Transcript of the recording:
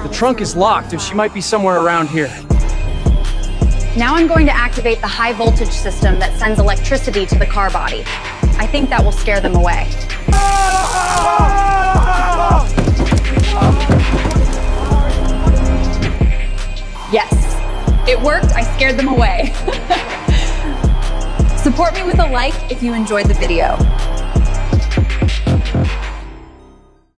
The trunk is locked, and she might be somewhere around here. Now I'm going to activate the high voltage system that sends electricity to the car body. I think that will scare them away. Yes, it worked. I scared them away. Support me with a like if you enjoyed the video.